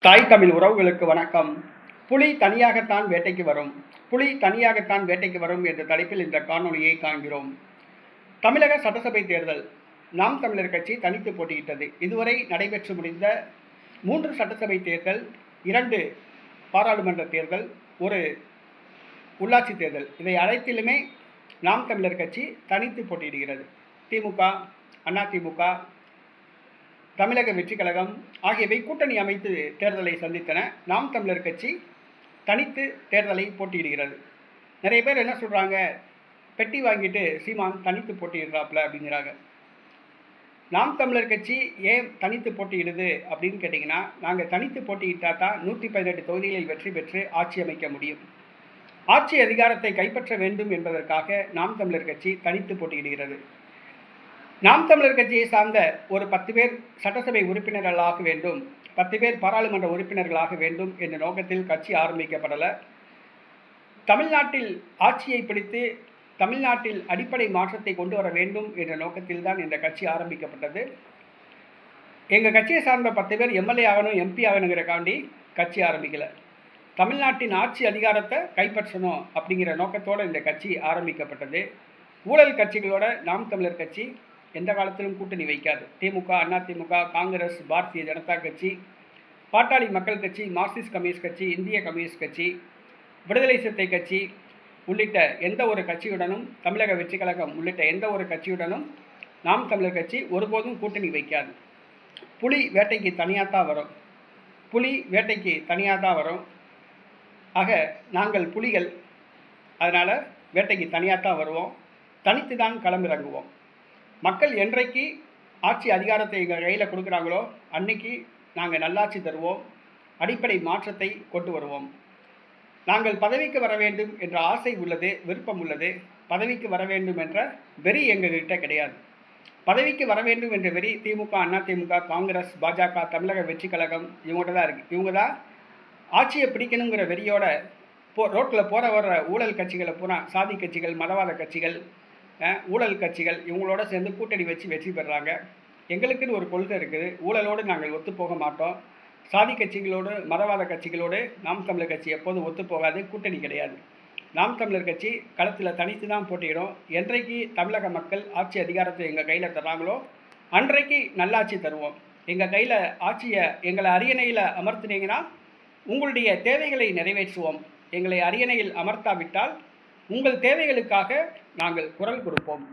தாய் தமிழ் உறவுகளுக்கு வணக்கம். புலி தனியாகத்தான் வேட்டைக்கு வரும், புலி தனியாகத்தான் வேட்டைக்கு வரும் என்ற தலைப்பில் இந்த காணொலியை காண்கிறோம். தமிழக சட்டசபை தேர்தல் நாம் தமிழர் கட்சி தனித்து போட்டியிட்டது. இதுவரை நடைபெற்று முடிந்த 3 சட்டசபை தேர்தல், 2 பாராளுமன்ற தேர்தல், ஒரு உள்ளாட்சி தேர்தல், இவை அனைத்திலுமே நாம் தமிழர் கட்சி தனித்து போட்டியிடுகிறது. திமுக, அதிமுக, தமிழக வெற்றிக் கழகம் ஆகியவை கூட்டணி அமைத்து தேர்தலை சந்தித்தன. நாம் தமிழர் கட்சி தனித்து தேர்தலை போட்டியிடுகிறது. நிறைய பேர் என்ன சொல்கிறாங்க, பெட்டி வாங்கிட்டு சீமான் தனித்து போட்டியிடுறாப்புல அப்படிங்கிறாங்க. நாம் தமிழர் கட்சி ஏன் தனித்து போட்டியிடுது அப்படின்னு கேட்டிங்கன்னா, நாங்கள் தனித்து போட்டியிட்டால் தான் 118 தொகுதிகளில் வெற்றி பெற்று ஆட்சி அமைக்க முடியும். ஆட்சி அதிகாரத்தை கைப்பற்ற வேண்டும் என்பதற்காக நாம் தமிழர் கட்சி தனித்து போட்டியிடுகிறது. நாம் தமிழர் கட்சியை சார்ந்த ஒரு 10 பேர் சட்டசபை உறுப்பினர்களாக வேண்டும், 10 பேர் பாராளுமன்ற உறுப்பினர்களாக வேண்டும் என்ற நோக்கத்தில் கட்சி ஆரம்பிக்கப்படலை. தமிழ்நாட்டில் ஆட்சியை பிடித்து தமிழ்நாட்டில் அடிப்படை மாற்றத்தை கொண்டு வர வேண்டும் என்ற நோக்கத்தில் தான் இந்த கட்சி ஆரம்பிக்கப்பட்டது. எங்கள் கட்சியை சார்ந்த 10 பேர் எம்எல்ஏ ஆகணும், எம்பி ஆகணுங்கிறக்காண்டி கட்சி ஆரம்பிக்கலை. தமிழ்நாட்டின் ஆட்சி அதிகாரத்தை கைப்பற்றணும் அப்படிங்கிற நோக்கத்தோடு இந்த கட்சி ஆரம்பிக்கப்பட்டது. ஊழல் கட்சிகளோட நாம் தமிழர் கட்சி எந்த காலத்திலும் கூட்டணி வைக்காது. திமுக, அதிமுக, காங்கிரஸ், பாரதிய ஜனதா கட்சி, பாட்டாளி மக்கள் கட்சி, மார்க்சிஸ்ட் கம்யூனிஸ்ட் கட்சி, இந்திய கம்யூனிஸ்ட் கட்சி, விடுதலை சிறுத்தை கட்சி உள்ளிட்ட எந்த ஒரு கட்சியுடனும், தமிழக வெற்றிக் கழகம் உள்ளிட்ட எந்த ஒரு கட்சியுடனும் நாம் தமிழர் கட்சி ஒருபோதும் கூட்டணி வைக்காது. புலி வேட்டைக்கு தனியாக தான் வரும், புலி வேட்டைக்கு தனியாக தான் வரும். ஆக நாங்கள் புலிகள், அதனால் வேட்டைக்கு தனியாக தான் வருவோம், தனித்து தான் களமிறங்குவோம். மக்கள் என்றைக்கு ஆட்சி அதிகாரத்தை எங்கள் கையில் கொடுக்குறாங்களோ அன்னைக்கு நாங்கள் நல்லாட்சி தருவோம், அடிப்படை மாற்றத்தை கொண்டு வருவோம். நாங்கள் பதவிக்கு வர வேண்டும் என்ற ஆசை உள்ளது, விருப்பம் உள்ளது. பதவிக்கு வர வேண்டும் என்ற வெறி எங்ககிட்ட கிடையாது. பதவிக்கு வர வேண்டும் என்ற வெறி திமுக, அதிமுக, காங்கிரஸ், பாஜக, தமிழக வெற்றிக் கழகம் இவங்கள்ட்ட தான் இருக்குது. இவங்க தான் ஆட்சியை பிடிக்கணுங்கிற வெறியோட ரோட்டில் போகிற வர்ற ஊழல் கட்சிகளை பூரா, சாதி கட்சிகள், மதவாத கட்சிகள், ஊழல் கட்சிகள் இவங்களோட சேர்ந்து கூட்டணி வச்சு வெற்றி பெறுறாங்க. எங்களுக்குன்னு ஒரு கொள்கை இருக்குது, ஊழலோடு நாங்கள் ஒத்துப்போக மாட்டோம். சாதி கட்சிகளோடு, மதவாத கட்சிகளோடு நாம் தமிழர் கட்சி எப்போதும் ஒத்துப்போகாது, கூட்டணி கிடையாது. நாம் தமிழர் கட்சி களத்தில் தனித்து தான் போட்டியிடும். என்றைக்கு தமிழக மக்கள் ஆட்சி அதிகாரத்தை எங்கள் கையில் தர்றாங்களோ அன்றைக்கு நல்லாட்சி தருவோம். எங்கள் கையில் ஆட்சியை எங்களை அரியணையில் அமர்த்தினீங்கன்னா உங்களுடைய தேவைகளை நிறைவேற்றுவோம். எங்களை அரியணையில் அமர்த்தாவிட்டால் உங்கள் தேவைகளுக்காக நாங்கள் குரல் கொடுப்போம்.